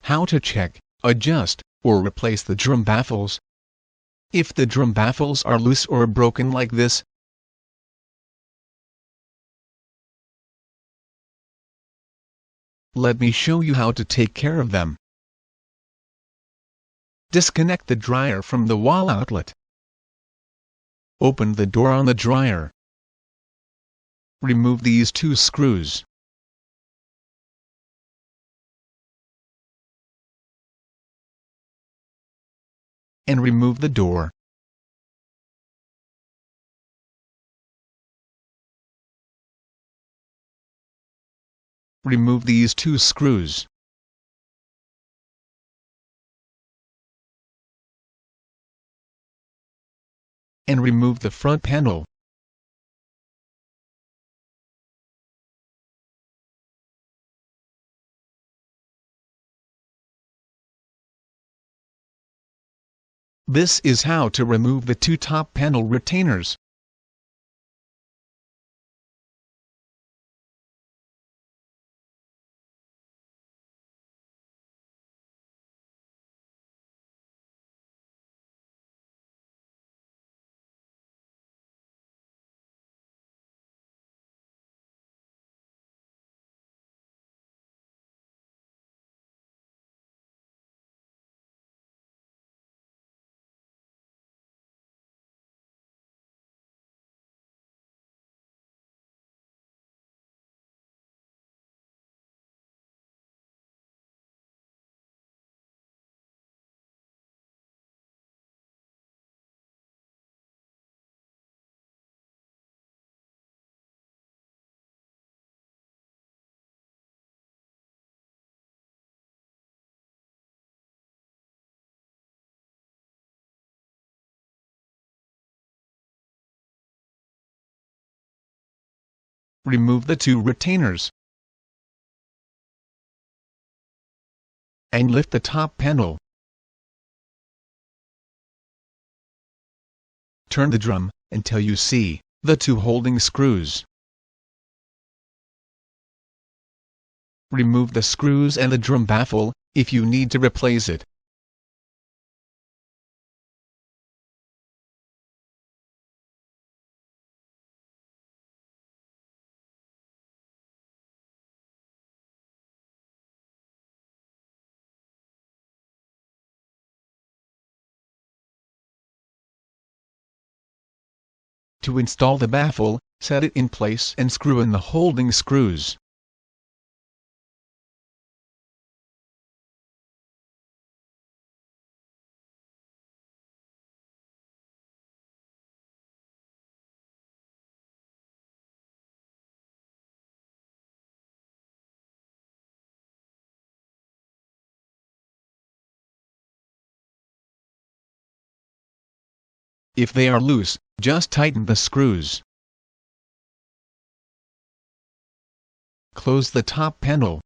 How to check, adjust, or replace the drum baffles. If the drum baffles are loose or broken like this, let me show you how to take care of them. Disconnect the dryer from the wall outlet. Open the door on the dryer. Remove these two screws. And remove the door. Remove these two screws. And remove the front panel. This is how to remove the two top panel retainers. Remove the two retainers. And lift the top panel. Turn the drum until you see the two holding screws. Remove the screws and the drum baffle if you need to replace it. To install the baffle, set it in place and screw in the holding screws. If they are loose, just tighten the screws. Close the top panel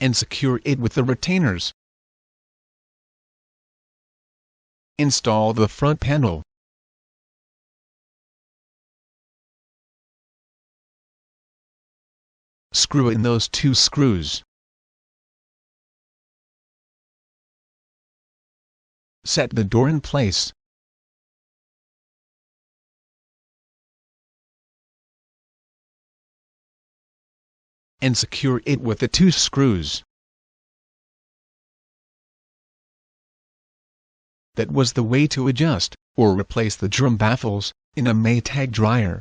and secure it with the retainers. Install the front panel. Screw in those two screws. Set the door in place. And secure it with the two screws. That was the way to adjust or replace the drum baffles in a Maytag dryer.